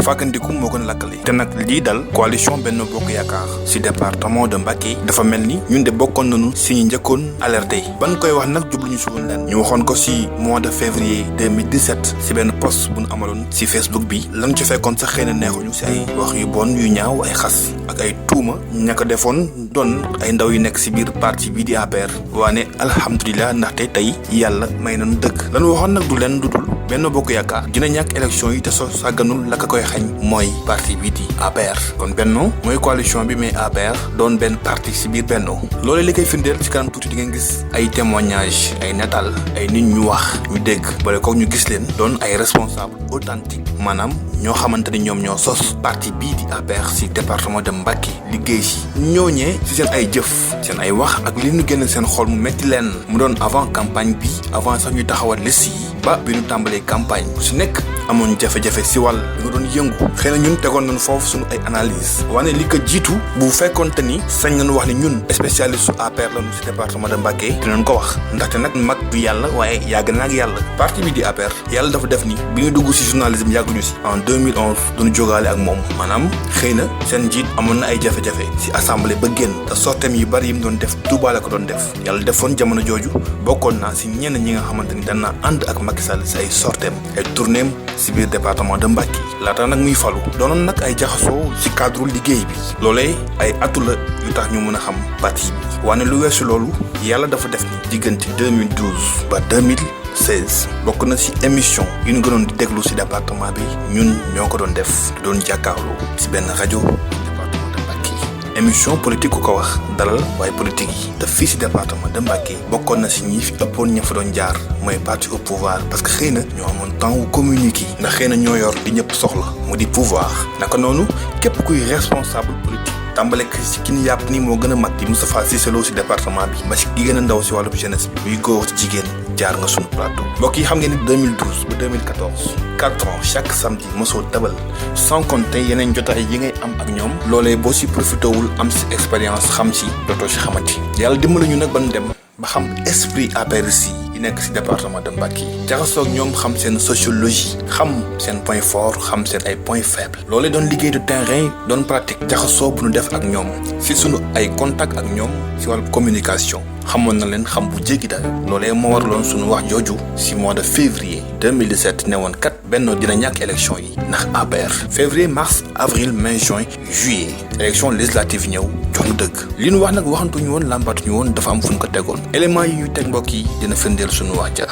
fàggandiku moo gën a lakkale te nag lii dal coalition Benno Bokk Yaakaar si département de Mbacké dafa mel ni ñun de bokkoon nañu si ñu njëkkoon alerté ban koy wax nag jubluñu si woon leen ñu waxoon ko si mois de février 2017 si benn post bu ñu amaloon si Facebook bi lan ci fekkoon sax xëy na neexuñu si ay wax yu bon yu ñaaw ay xas ak ay tuuma ña ko defoon doon ay ndaw yu nekk si biir parti bii di APR waane alhamdulilah ndaxte tey yàlla may nañu dëgg lan waxoon nag du leen dudul Benno Bokk Yaakaar dina ñàkk élection yi te soo sàgganul la ka koy xañ mooy parti bii di APR kon Benno mooy coalition bi mais APR doon benn parti si biir Benno loolee li koy firndeel ci kanam tuuti di ngeen gis ay témoignages ay nataal ay nit ñu wax ñu dégg boole ko ñu gis leen doon ay responsable authentique maanaam ñoo xamante ni ñoom ñoo sos parti bii di APR si département de Mbacké liggéey si ñooñee si seen ay jëf seen ay wax ak li ñu génn seen xol mu metti leen mu doon avant campagne bi avant sax ñuy taxawal liste yi ba bi ñu tàmbalee campagne bu si nekk amoon jafe-jafe si wàll li nga doon yëngu xëy na ñun tegoon nañu foofu suñu ay analyse wane li ko jiitu bu fekkoonte ni sañ nañu wax ne ñun spécialiste su APR lañu si département de Mbacké dinañ ko wax ndaxte nag mag du yàlla waaye yàgg na ak yàlla parti bi di APR yàlla dafa def ni bi ñu dugg si journalisme yàgguñu si en 2011 duñu jógaale ak moom maanaam xëy na seen njiit amoon na ay jafe-jafe si assemblée ba génn te sortem yu bari yi mu doon def Touba la ko doon def yàlla defoon jamono jooju bokkoon naa si ñenn ñi nga xamante ni dana ànd ak Macky Sall si ay sortem ay tournéem si biir département de Mbacké laata nag muy falu doonoon nag ay jaxasoo si cadre liggéey bi loolee ay atu la yu tax ñu mën a xam parti bi waane lu weesu loolu yàlla dafa def ni diggante 2012 ba 2016 bokk na si émission yu ñu gënoon di déglu si département bi ñun ñoo ko doon def doon jàkkaarloo si benn rajo département de Mbacké émission politique ku ko wax dalal waaye politique yi te fii si département de Mbacké bokkoon na si ñi fi ëppoon ña fa doon jaar mooy parti au pouvoir parce que xëy na ñoo amoon temps wu communiquer ndax xëy na ñoo yor di ñëpp soxla mu di pouvoir naka noonu képp kuy responsable politique tàmbale si ki ñu yàpp ni moo gën a mag di Moustapha Cissé Lo si département bi ba si ki gën a ndaw si wàllu jeunesse bi muy góor ci jigéen jaar nga sunu plateau mbokk yi xam ngeen ni 2012 ba 2014 4 ans chaque samedi mosoo tabal sans compter yeneen jotaay yi ngay am ak ñoom loolee boo si profité wul am si expérience xam si dootoo si xamante yàlla dimbali ñu nag ban dem ba xam esprit APR si yi nekk si département de Mbacké jaxasoo ak ñoom xam seen sociologie xam seen point fort xam seen ay point faible loolee doon liggéey de terrain doon pratique jaxasoo bu ñu def ak ñoom si sunu ay contact ak ñoom si wàllu communication xamoon na leen xam bu jéggi daal loolee moo waraloon sunu wax jooju si mois de février 2017 ne woon kat Benno dina ñàkk élection yi ndax APR février mars avril mai juin juillet élection législative ñëw jox ñu dëgg li ñu wax nag waxantuñu woon làmbatuñu woon dafa am fu ñu ko tegoon éléments yi ñuy teg mbokk yi dina firndeel sunu wax ja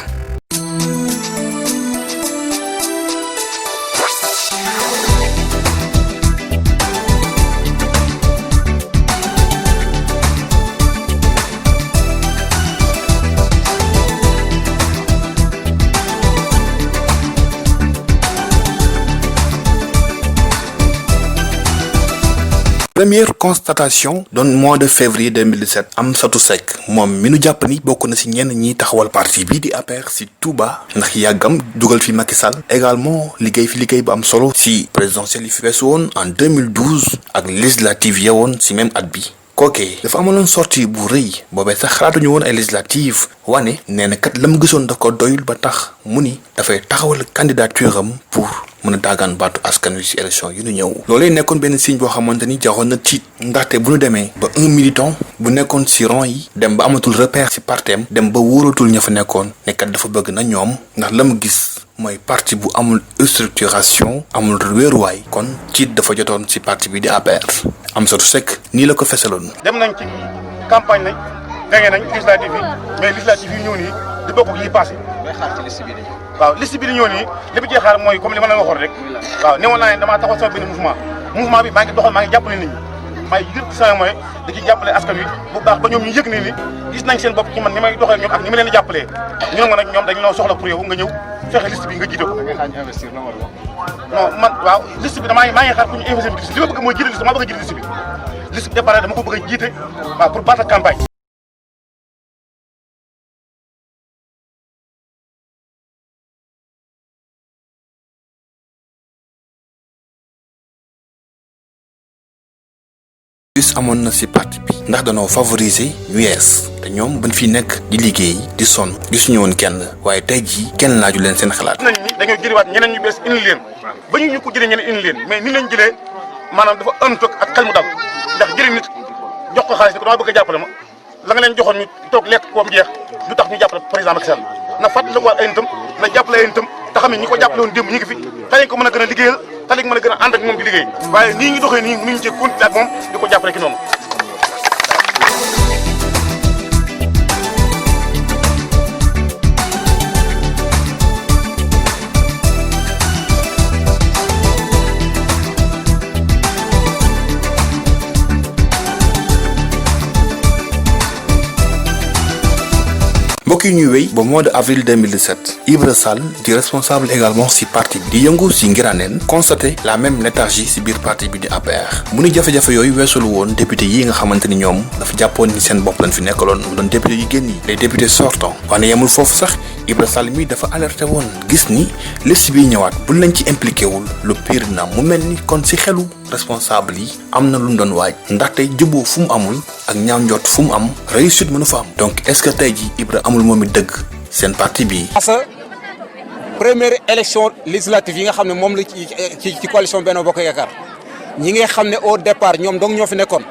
première constatation doon mois de février 2017 Amsatou Seck moom mi nu jàpp ni bokk na si ñenn ñiy taxawal parti bii di APR si Touba ndax yàggam dugal fi Macky Sall également liggéey fi liggéey bu am solo si présidentielle yi fi weesu woon en 2012 ak législative ya woon si même at bi kookee dafa amaloon sortie bu rëy boobee sax xalaatuñu woon ay législative wane nee na kat la mu gisoon daf ko doyul ba tax mu ni dafay taxawal candidature am pour mën a daagaan baatu askan wi ci élection yu ñu ñëw loolee nekkoon benn signe boo xamante ni jaxoon na tiit ndaxte bu ñu demee ba un militant bu nekkoon ci rang yi dem ba amatul repère ci partem dem ba wóoratul ña fa nekkoon nekkat dafa bëgg na ñoom ndax la mu gis mooy parti bu amul structuration amul wéeruwaay kon tiit dafa jotoon ci parti bi di APR Amsatou Seck nii la ko fesaloon. dem nañ ci campagne nañ gagné nañ législative yi mais législative yi ñëw nii di bokk ak yi passé. ngay xaar ci liste bi dañuy. waaw liste bi di ñëw nii li ma cee xaar mooy comme li ma la waxoon rek. waaw newoon naa ne damaa taxaw sama benn mouvement bi maa ngi doxal maa ngi jàppale nit ñi maa ngi yëpp sama moyen da ciy jàppale askan wi bu baax ba ñoom ñu yëg ne ni gis nañ seen bopp ci man ni may doxalee ñoom ak ni ma leen di jàppalee ñu ne ma nag ñoom dañu loo soxla pour yow nga ñëw fexe liste bi nga jiite ko. non man waaw liste bi maa ngi xaar ku ñu investir liste li ma bëgg mooy jiite liste maa bëgg a jiite liste bi liste bi départ dama ko bëgg a jiite waaw pour battre campagne. bis amoon na ci parti bi ndax danoo favoriser ñu yees te ñoom bañ fi nekk di liggéey di sonn gisuñu woon kenn waaye tey jii kenn laaju leen seen xalaat. nañ ni dañoo jëliwaat ñeneen ñu bees indi leen ba ñu ko jëlee ñeneen indi leen mais ni leen jëlee maanaam dafa ënt ak xel mu dal ndax jëli nit jox ko xaalis ni ko dama bëgg a jàppale ma la nga leen joxoon ñu toog lekk koom jeex du tax ñu jàppale président Macky Sall na fàttali ko waat ay nitam na jàppale ay nitam te xam ne ñi ko jàppale woon démb ñi ngi fi tey ko mën a gën a liggéeyal tey ko mën a gën a ànd ak moom di liggéey waaye nii ñu doxee nii mënuñu ci continuer ak moom di ko jàppale ki noonu. mbokk yi ñuy wéy ba mois de avril 2017 Ibra Sall di responsable également ci parti bi di yëngu ci Ngiraneen constaté la même léthargie ci biir parti bi di APR mu ni jafe-jafe yooyu weesul woon député yi nga xamante ni ñoom dafa jàppoon ni seen bopp lañ fi nekkaloon mu doon député yi génn yi les députés sortants waaye yemul foofu sax Ibra Sall mi dafa alerté woon gis ni liste bi ñëwaat buñ lañ ci impliqué wul lu pire na mu mel ni kon ci xelu responsable yi am na lu mu doon waaj ndaxte juboo fu mu amul ak ñaaw njort fu mu am réussite mënu fa am donc est-ce que tey ji Ibra amul moom it dëgg seen parti bi. parce que première élection législative yi nga xam ne moom la ci coalition Benno Bokk Yaakaar ñi nga xam ne au départ ñoom donc ñoo fi nekkoon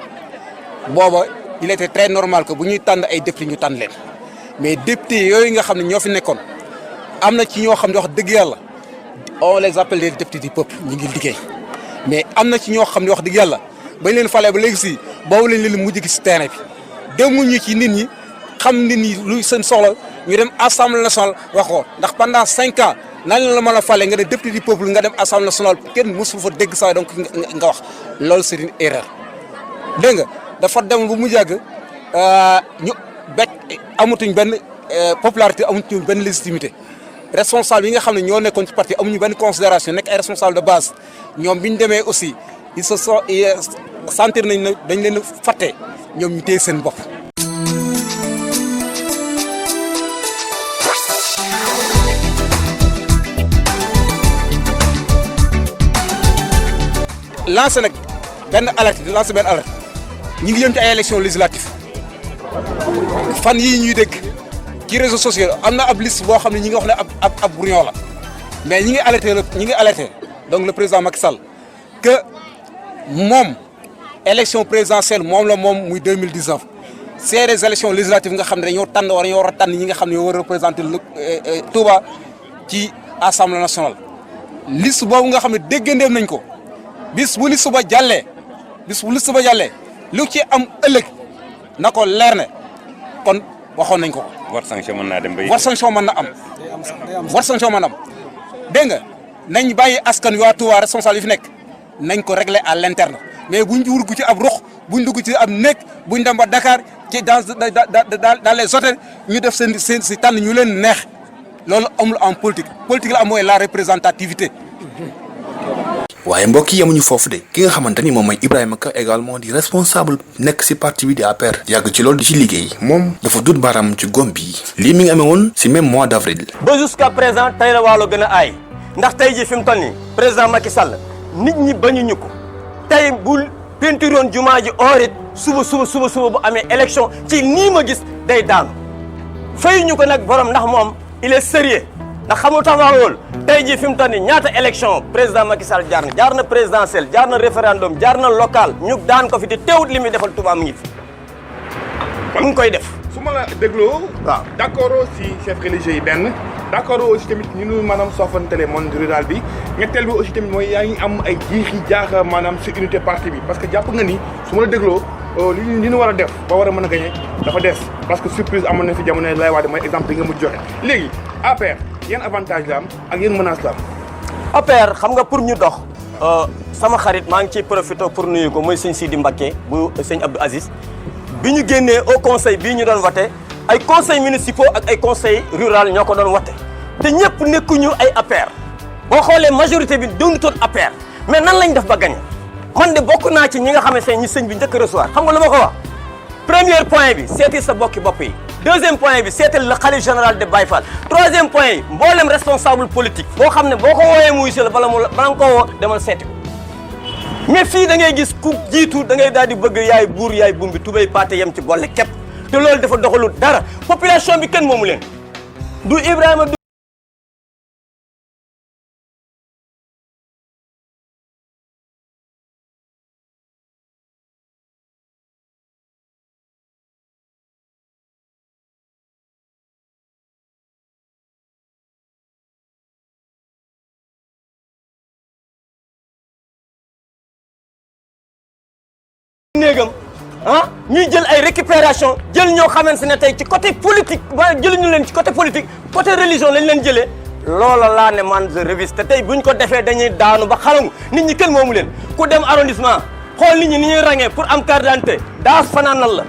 booba il était très normal que bu ñuy tànn ay député ñu tànn leen mais député yooyu nga xam ne ñoo fi nekkoon am na ci ñoo xam ne wax dëgg yàlla on les appelle les députés du peuple ñu ngi liggéey mais am na ci ñoo xam ne wax dëgg yàlla bañ leen falee ba léegi si boobu lañ leen mujj gi si terrain bi demuñu ci nit ñi xam nit ñi luy seen soxla ñu dem assemblée nationale wax ko ndax pendant 5 ans nan la mën a fale nga ne député du peuple nga dem assemblée nationale kenn mësu fa dégg saa donc nga wax loolu c'est une erreur. dégg nga dafa dem bu mu yàgg ñu bekk amatuñ benn popularité amatuñ benn légitimité responsable yi nga xam ne ñoo nekkoon ci parti amuñu benn considération nekk ay responsable de base ñoom bi ñu demee aussi ils se sont sentir nañ ne dañ leen fàtte ñoom ñu téye seen bopp. lancé nag benn alerte di lancé benn alerte ñu ngi jëm ci ay élections législatives fan yii ñuy dégg ci réseaux sociaux am na ab liste boo xam ne ñi ngi wax ne ab brouillon la mais ñi ngi alerté donc le président Macky Sall que moom élection présidentielle moom la moom muy 2019 c'est des élections législatives nga xam ne dañoo war a tànn ñi nga xam ne ñoo war a représenter Touba ci assemblée nationale liste boobu nga xam ne déggandeem nañ ko. bis bu liste ba jàllee lu ci am ëllëg na ko leer ne kon waxoon nañ ko. war sanction mën naa dem ba. war sanction mën na am. war sanction mën na am dégg nga nañ bàyyi askan wi waa Touba responsable yi fi nekk nañ ko régler à l'interne mais buñ dugg ci ab ruq buñ dugg ci ab nekk buñ dem ba Dakar ci dans les hôtels ñu def seen si tànn ñu leen neex loolu amul en politique la am mooy la représentativité. waaye mbokk yi yemuñu foofu de ki nga xamante ni moom mooy Ibrahima Ka également di responsable nekk ci parti bi di APR yàgg ci loolu di ci liggéey moom dafa dut baaraam ci gom bi lii mi ngi amee woon ci même mois d'avril. ba jusqu'à présent tey la waalo gën a aay ndax tey jii fi mu toll nii président Macky Sall nit ñi bañuñu ko tey bul peinture woon jumaa ji orit suba bu amee élection ci nii ma gis day daanu fayuñu ko nag borom ndax moom il est sérieux ndax xamul tax wax loolu tey jii fi mu toll nii ñaata élection président Macky Sall jaar na présidentielle jaar na référendum jaar na local ñu daan ko fi te teewut li muy defal Touba mu ngi fi mu ngi koy def. su ma la dégloo. waaw d'accord aussi chef religieux yi benn d'accord aussi tamit ñu nu maanaam soofantale monde rural bi ñetteel bi aussi tamit mooy yaa ngi am ay jiixi jaaxa maanaam si unité parti bi parce que jàpp nga ni su ma la dégloo li ñu war a def ba war a mën a gagner dafa des parce que surprise amoon na fi jamono lay waade mooy exemple bi nga mujj joxe léegi APR yan avantage la am ak yan menace la am. APR xam nga pour ñu dox sama xarit maa ngi ciy profité pour nuyu ko mooy sëñ Sidi Mbacké bu sëñ Abdou Aziz bi ñu génnee au conseil bii ñu doon voté ay conseils municipaux ak ay conseils rural ñoo ko doon voté te ñëpp nekkuñu ay APR boo xoolee majorité bi doonutoon APR mais nan lañ def ba gagné man de bokk naa ci ñi nga xamante ne ñi sëñ bi njëkk a recevoir xam nga lu ma ko wax premier point bi seeti sa bokki bopp yi deuxième point bi seetal le khalife général de Baye Fall troisième point yi mboolem responsable politique boo xam ne boo ko wooyee muy si la bala nga koo woo demal seeti ko mais fii da ngay gis ku jiitu da ngay daal di bëgg yaay buur yaay bumbi tubéy paate yem ci boole képp te loolu dafa doxalu dara population bi kenn moomu leen du Ibrahima néegam ñuy jël ay récupération jël ñoo xamante ne tey ci côté politique ba jëluñu leen ci côté politique côté religion lañ leen jëlee loola laa ne man je révise te tey buñ ko defee dañuy daanu ba xalangu nit ñi kenn moomu leen ku dem arrondissement xool nit ñi ni ñuy ràññee pour am carte d'identité daas fanaanal la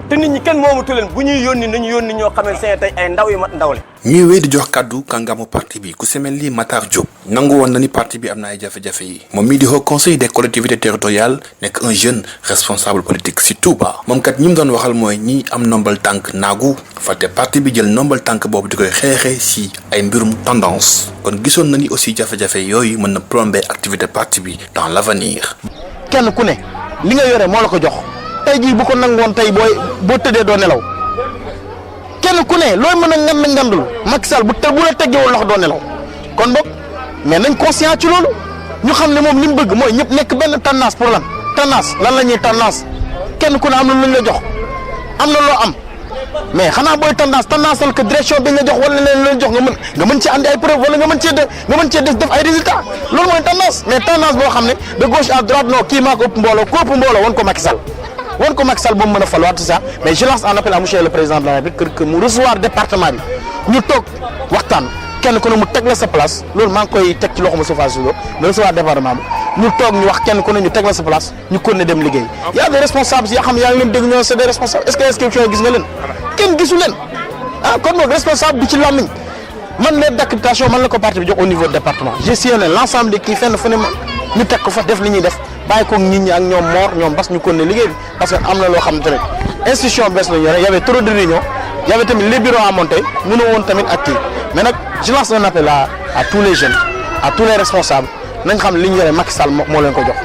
te nit ñi kenn moomatu leen bu ñuy yónni nañu yónni ñoo xamante ne tey ay ndaw yu mat ndaw le ñuy wéy di jox kàddu kàngamu parti bi ku si mel ni Matar Diop nangu woon na ni parti bi am na ay jafe-jafe yi moom mii di haut conseil des collectivités territoriales nekk un jeune responsable politique si Touba moom kat ñi mu doon waxal mooy ñi am nombal tànk naagu fàtte parti bi jël nombal tànk boobu di koy xeexee si ay mbirum tendance kon gisoon na ni aussi jafe-jafe yooyu mën na plomber activité parti bi dans l'avenir. kenn ku ne li nga yore moo la ko jox tey jii bu ko nangoon tey boo tëddee doo nelaw kenn ku ne looy mën a ngandul Macky Sall bu la teggewul loxo doo nelaw kon boog mais nañ conscient ci loolu ñu xam ne moom li mu bëgg mooy ñëpp nekk benn tendance pour lan la ñuy tendance kenn ku ne am na lu ñu la jox am na loo am mais xanaa booy tendance que direction bi nga jox wala leen leen jox nga mën ci andi ay preuve wala nga mën cee def ay résultats loolu mooy tendance mais tendance boo xam ne de gauche à droite non kii maa ko ëpp mbooloo ku ëpp mbooloo woon ko Macky Sall ba mu mën a faluwaat tout ça mais je lance un appel à monsieur le président de la République que mu recevoir département bi ñu toog waxtaan kenn ku ne mu teg la sa place loolu maa ngi koy teg ci loxo Moustapha Cissé Lo mu recevoir département bi ñu toog ñu wax kenn ku ne ñu teg la sa place ñu kon ne dem liggéey y a des responsables yoo xam yaa ngi leen dégg ñoo c'est des responsables est-ce que inscription gis nga leen kenn gisu leen kon boog responsable bi ci làmmiñ man les d'accréditation man la ko parti bi jox au niveau du département j'ai sillonné l'ensemble de kii fenn fu ne ñu teg ko fa def li ñuy def bàyyi ko nit ñi ak ñoom moor ñoom bas ñu kon ne liggéey bi parce que am na loo xam ne tamit institution bees la ñu yore y avait trop de réunions y avait tamit les bureaux à monter mënoo woon tamit ak kii mais nag je lance un appel à tous les jeunes à tous les responsables nañ xam li ñu yore Macky Sall moo leen ko jox.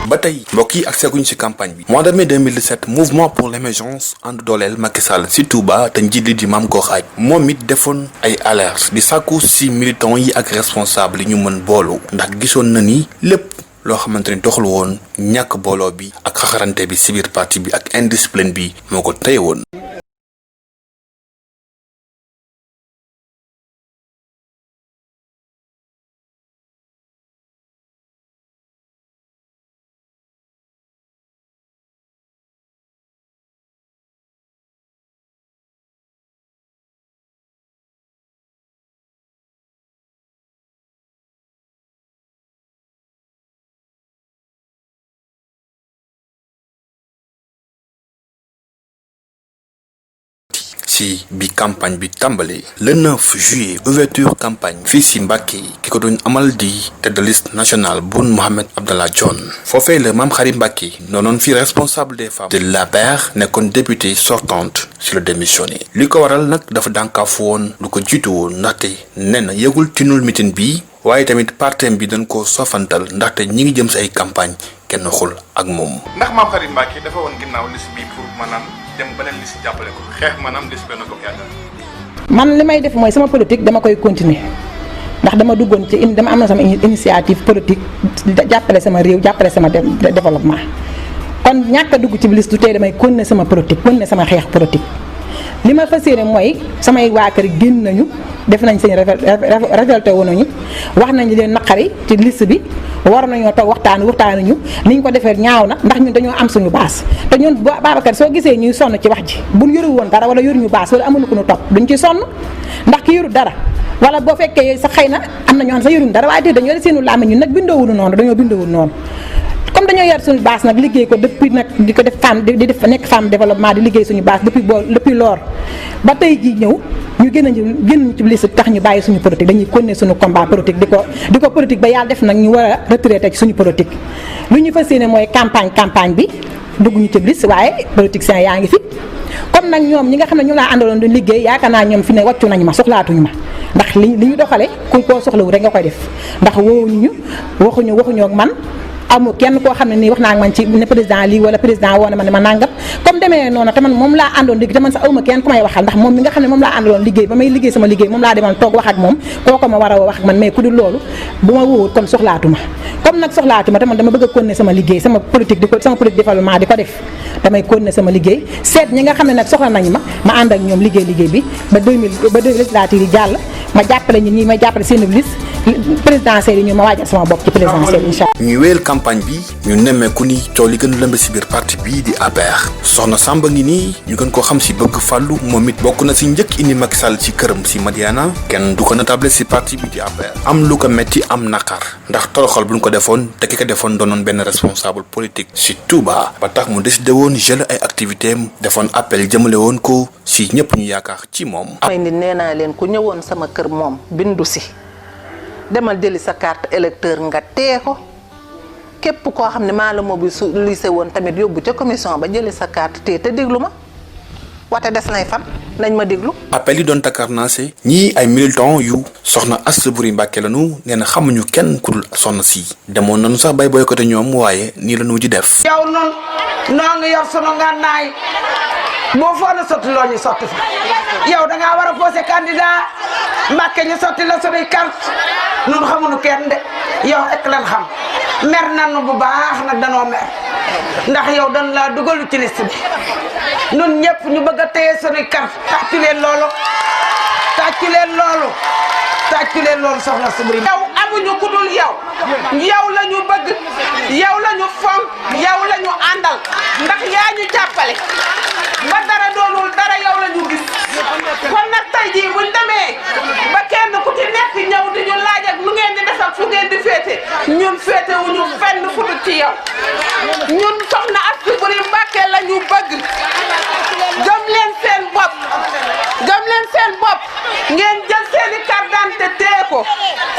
ba tey mbokk yi ak seguñ ci campagne bi mois de mai 2017 mouvement pour l'émergence ànd dooleel Macky Sall ci Touba te njiit li di Mame Gor Agne moom it defoon ay alerte di sàkku ci militants yi ak responsable yi ñu mën boolu ndax gisoon na ni lépp loo xamante ni doxul woon ñàkk booloo bi ak xaxarante bi ci biir parti bi ak indiscipline bi moo ko téye woon. ci bi campagne bi tàmbale le 9 juillet ouverture campagne fii ci Mbacké ki ko doon amal di tête de liste nationale Boun Mohamed Abdallah Dionne foofee la Mame Khary Mbacké doonoon fi responsable des femmes de l'APR nekkoon députée sortante sur le démissionné li ko waral nag dafa dànkaafu woon lu ko jiitu woon ndaxte nee na yëgul tinul mitin bi waaye tamit partem bi dañ ko sofantal ndaxte ñi ngi jëm ci ay campagne kenn xul ak moom. ndax Mame Khary Mbacké dafa woon ginnaaw liste bi pour maanaam dem beneen liste jàppale ko xeex maanaam liste Benno Bokk Yaakaar. man li may def mooy sama politique dama koy continuer ndax dama duggoon ci dama am na sama initiative politique jàppale sama réew jàppale sama développement kon ñàkk a dugg ci liste du tey damay continuer sama politique continuer sama xeex politique. li ma fas yéene mooy samay waa kër génn nañu def nañ seen révolté wu nañu wax nañ leen naqari ci liste bi war nañoo toog waxtaanuñu ni ñu ko defee ñaaw na ndax ñun dañoo am suñu baas te ñun Babacar soo gisee ñuy sonn ci wax ji buñ yoru woon dara wala yoruñu baas wala amuñu ko ñu topp duñ ci sonn ndax ki yoru dara wala boo fekkee sax xëy na am na ñoo xam sax yoruñu dara waaye te dañoo yore seenu làmmiñ ñun nag bindoowuñu noonu dañoo bindoowul noonu comme dañoo yor suñu base nag liggéey ko depuis nag di ko def femme di def nekk femme développement di liggéey suñu base depuis lors ba tey jii ñëw ñu génn ci liste tax ñu bàyyi suñu politique dañuy continuer suñu combat politique di ko politique ba yàlla def nag ñu war a retraité ci suñu politique. lu ñu fas yéene mooy campagne bi dugg ñu ci liste waaye politiciens yaa ngi fi comme nag ñoom ñi nga xam ne ñoom laa àndaloon di liggéey yaakaar naa ñoom fi ne wàccu nañu ma soxlaatuñu ma ndax li ñu doxale ku koo soxlawu rek nga koy def ndax woowuñu waxuñoo ak man amu kenn koo xam ne nii wax naa ak man ci ne président lii wala président woo na ma ne ma nangam comme demee noonu te man moom laa àndoon liggéey te man sax awma kenn ku may waxal ndax moom mi nga xam ne moom laa àndaloon liggéey ba may liggéey sama liggéey moom laa demoon toog wax ak moom kooko ma war a wax ak man mais ku dul loolu bu ma wóowut kon soxlaatuma comme nag soxlaatuma te man dama bëgg a continuer sama liggéey sama politique développement di ko def damay continuer sama liggéey seet ñi nga xam ne nag soxla nañ ma ànd ak ñoom liggéey bi ba 2000 législative yi jàll ma jàppale ñi ma jàppale seen liste présidentielle yi ñu ma waajal sama bopp ci présidentielle incha allah. ñuy wéyal campagne bi ñu nemmeeku ni coow li gën a lëmb si biir parti bii di APR soxna Samba ngi nii ñu gën koo xam si bëgg fàllu moom it bokk na si njëkk indi Macky Sall ci këram si Madiana kenn du ko natable si parti bi di APR am lu ko metti am naqar ndax toroxal bu ñu ko defoon te ki ko defoon doonoon benn responsable politique si Touba ba tax mu décidé woon gelé ay activité am defoon appel jëmale woon ko si ñëpp ñu yaakaar ci moom. may nit nee naa leen ku ñëwoon sama kër moom bindu si demal jëli sa carte électeur nga tee ko képp koo xam ne maa la mobilisé woon tamit yóbbu ca commission ba jëli sa carte tee te déglu ma wate des nay fan nañ ma déglu. appel yi doon takarnaase ñii ay militants yu soxna Astou Boury Mbacké lañu nee na xamuñu kenn ku dul soxna si demoon nañu sax bay boycotté ñoom waaye nii la ñu ji def. yow noonu noo ngi yor sunu ngànnaay boo foo na sotti loo ñu sotti fa yow da ngaa war a posé candidat Mbacké ñu sotti la sunuy carte ñun xamuñu kenn de yow rek lan xam mer nañu bu baax nag danoo mer ndax yow dañ laa dugalu ci liste bi ñun ñëpp ñu bëgg a téye sunuy carte tàccu leen loolu tàccu leen loolu tàccu leen loolu soxna Astou Boury. yow amuñu ku dul yow yow la ñu bëgg yow la ñu fonk yow la ñu àndal ndax yaa ñu jàppale ba dara doonul dara yow la ñu gis kon nag tey jii buñ demee ba kenn ku ci nekk ñëw di ñu laaj ak lu ngeen di def ak fu ngeen di féete ñun féete wuñu fenn fu dul ci yow ñun soxna Astou Boury Mbacké la ñu bëgg gëm leen seen bopp gëm leen seen bopp ngeen jël seeni carte d'identité tee ko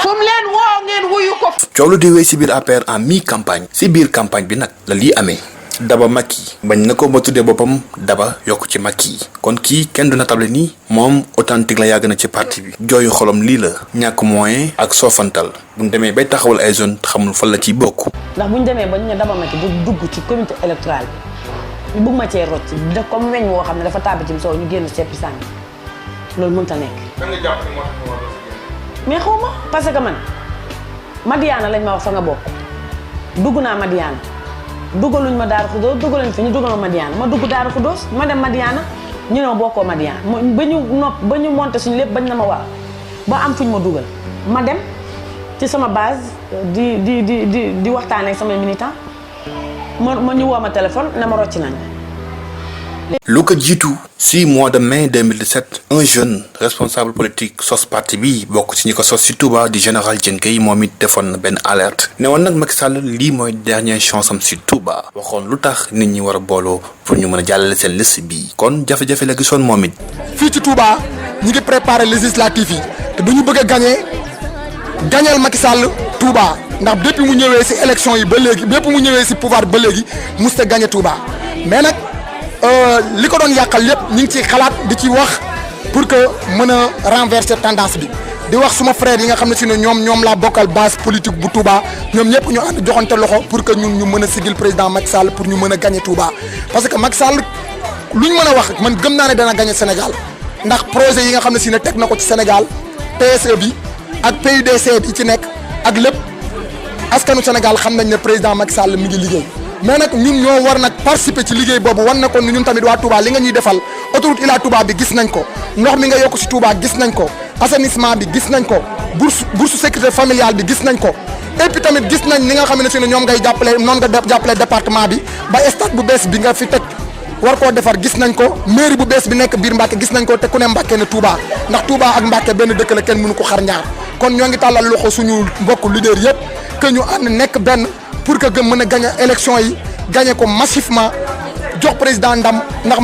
fu mu leen woo ngeen wuyu ko. coow lu di wéy si biir APR en mi campagne si biir campagne bi nag la lii amee Daba Macky bañ na ko ba tuddee boppam Daba yokk ci Macky kon kii kenn du natable nii moom authentique la yàgg na ci parti bi jooyu xolom lii la ñàkk moyen ak soofantal bu ñu demee bay taxawal ay zone xamul fan la ciy bokk. ndax bu ñu demee ba ñu ne Daba Macky du dugg ci comité électoral bi ñu bëgg ma cee rocc def comme weñ woo xam ne dafa tàbbi ci soow ñu génn seppi sànni loolu mënut a nekk. mais xaw ma parce que man Madiana lañ ma wax fa nga bokk dugg naa Madiana dugaluñ ma Daaru Xudóos dugaluñ fi ñu dugal ma Madiana ma dugg Daaru Xudóos ma dem Madiana ñu ne ma bokkoo Madiana ba ñu monté suñu lépp bañ na ma waaw ba am fuñ ma dugal ma dem ci sama base di waxtaan ak samay militant ma ñu woo ma téléphone na ma rocc nañ. lu ko jiitu si mois de mai 2017 un jeune responsable politique sos parti bi bokk ci ñi ko sos si Touba di général Diène Gueye moom it defoon na benn alerte ne woon nag Macky Sall lii mooy dernière chance am si Touba waxoon lu tax nit ñi war a booloo pour ñu mën a jàllale seen liste bii kon jafe-jafe la gisoon moom it. fii ci Touba ñi ngi préparé législatif yi te du ñu bëgg a gañeel Macky Sall Touba ndax depuis mu ñëwee si élection yi ba léegi bépp mu ñëwee si pouvoir ba léegi mosut a gagné Touba mais nag. li ko doon yàqal lépp ñu ngi ciy xalaat di ci wax pour que mën a renverser tendance bi di wax suma frère yi nga xam ne si ne ñoom laa bokkal base politique bu Touba ñoom ñëpp ñu ànd joxante loxo pour que ñun ñu mën a sigil président Macky Sall pour ñu mën a gagner Touba. parce que Macky Sall lu ñu mën a wax man gëm naa ne dana gagner Sénégal ndax projet yi nga xam ne si ne teg na ko ci Sénégal PSE bi ak PUDC bi ci nekk ak lépp askanu Sénégal xam nañ ne président Macky Sall mi ngi liggéey. mais nag ñun ñoo war nag participer ci liggéey boobu wan na ko ñun tamit waa Touba li nga ñuy defal autoroute Ila Touba bi gis nañ ko ndox mi nga yokk ci Touba gis nañ ko assainissement bi gis nañ ko bourse sécurité familiale bi gis nañ ko et puis tamit gis nañ ni nga xam ne si ne ñoom ngay jàppale noonu nga jàppale département bi ba stade bu bees bi nga fi teg war koo defar gis nañ ko mairie bu bees bi nekk biir Mbacke gis nañ ko te ku ne Mbacke ne Touba ndax Touba ak Mbacke benn dëkk la kenn mënu ko xar ñaar kon ñoo ngi tàllal loxo suñu mbokk leader yëpp que ñu ànd nekk benn pour que gëm mën a gagner élection yi gagner ko massivement jox président ndam ndax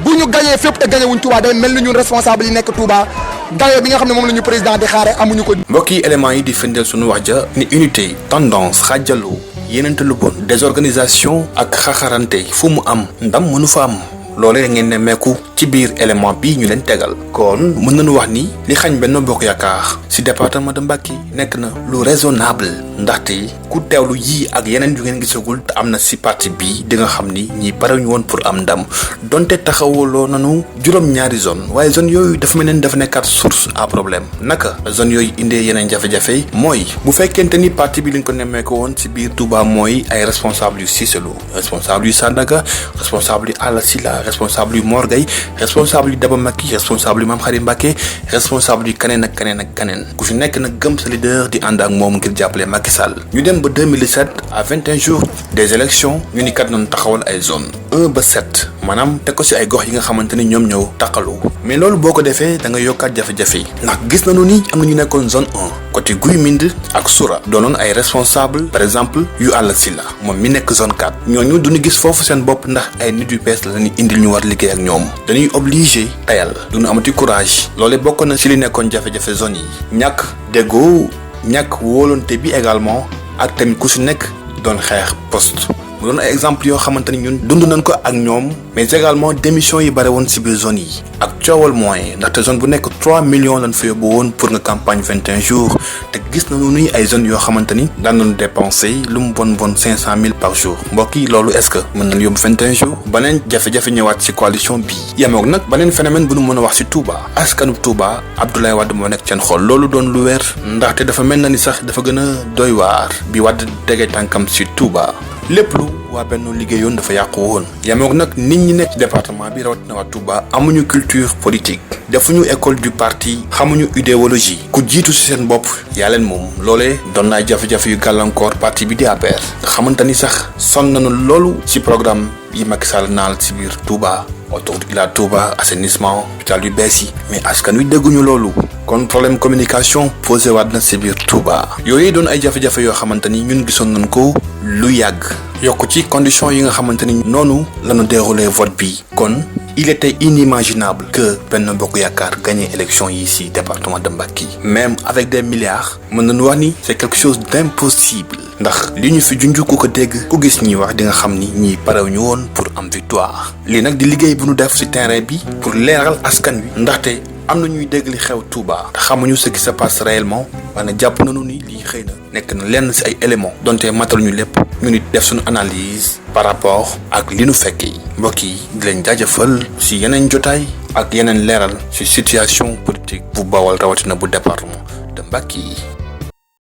bu ñu gagner fépp te gagner wuñ Touba day mel ni ñun responsable yi nekk Touba dayo bi nga xam ne moom la ñu président di xaare amuñu ko. mbokk yi éléments yi di firndeel suñu wax ja ni unité tendance xaajaloo yenente lu bon désorganisation ak xaxarante fu mu am ndam mënu fa am loolee ngeen ne meeku ci biir élément bi ñu leen tegal kon mën nañu wax ni li xañ Benno Bokk Yaakaar ci département de Mbacké nekk na lu raisonnable ndaxte ku teewlu yii ak yeneen yu ngeen gisagul te am na si parti bii di nga xam ni ñi pare ñu woon pour am ndam donte taxawaloo nanu juróom-ñaari zone waaye zone yooyu dafa mel ne dafa nekkaat source à problème naka zone yooyu indee yeneen jafe-jafe mooy bu fekkente ni parti bi li nga ko nemmeeko woon si biir Touba mooy ay responsable yu Cissé Lo responsable yu Sandaga responsable yu Alla Sylla responsable yu Mor Gueye responsable yu Daba Macky responsable yu Mame Khary Mbacké responsable yu kaneen ak kaneen ak kaneen ku si nekk nag gëm sa leader di ànd ak moom ngir jàppale Macky Sall ñu dem ba 2017 à 21 jours des élections ñu ni kat noonu taxawal ay zone 1 ba 7 maanaam teg ko si ay gox yi nga xamante ni ñoom ñëw taqaloo mais loolu boo ko defee da nga yokkaat jafe-jafe yi ndax gis nañu ni am na ñu nekkoon zone 1 côté Guy Mbind ak Soura doonoon ay responsable par exemple yu Alla Sylla moom mi nekk zone 4 ñooñu duñu gis foofu seen bopp ndax ay nit yu bees la dañuy indil ñu war liggéey ak ñoom dañuy obligé tayal duñu amati courage loolee bokk na si li nekkoon jafe-jafe zone yi ñàkk déggoo ñàkk wóolonte bi également ak tamit ku si nekk doon xeex poste mu doon ay exemple yoo xamante ni ñun dund nañ ko ak ñoom mais également démission yi bare woon si biir zone yi ak coowal moyen ndaxte zone bu nekk 3 millions lañ fa yóbbu woon pour nga campagne 21 jours te gis nañu ni ay zones yoo xamante ni daan nañu dépenser lu mu bon 500 000 par jour mbokk yi loolu est-ce que mën nañ yóbbu 21 jours beneen jafe-jafe ñëwaat si coalition bii yemoog nag beneen phénomène bu nu mën a wax si Touba askanu Touba Abdoulaye Wade moo nekk seen xol loolu doon lu weer ndaxte dafa mel na ni sax dafa gën a doy waar bi Wade tegee tànkam si Touba lépp lu waa Benno liggéeyoon dafa yàqu woon yemoog nag nit ñi nekk ci département bi rawatina waa Touba amuñu culture politique defuñu école du parti xamuñu idéologie ku jiitu ci seen bopp yaa leen moom loolee doon naay jafe-jafe yu gàllankoor parti bi di APR nga xamante ni sax sonn nañu loolu ci programme yi Macky Sall naal ci biir Touba autoroute Ila Touba assainissement hôpital yu bees yi mais askan wi dégguñu loolu kon problème communication posé waat na ci biir Touba yooyu doon ay jafe-jafe yoo xamante ni ñun gisoon nañ ko lu yàgg yokk ci conditions yi nga xamante ni noonu lañu déroulé vote bi kon il était inimaginable que Benno Bokk Yaakaar gagne élection yi ci département de Mbacké même avec des milliards mën nañu wax ni c'est quelque chose d'impossible ndax li ñu fi junj ku ko dégg ku gis ñi wax di nga xam ni ñii parew ñu woon pour am victoire lii nag di liggéey bu ñu def ci terrain bi pour leeral askan wi ndaxte am na ñuy dégg li xew Touba te xamuñu ce qui se passe réellement waaye jàpp nañu ni lii xëy na nekk na lenn ci ay éléments donte mataluñu lépp ñu nit def suñu analyse par rapport ak li nu fekkee mbokk yi di leen jaajëfal ci yeneen jotaay ak yeneen leeral ci situation politique bu Bawol rawatina bu département de Mbacké.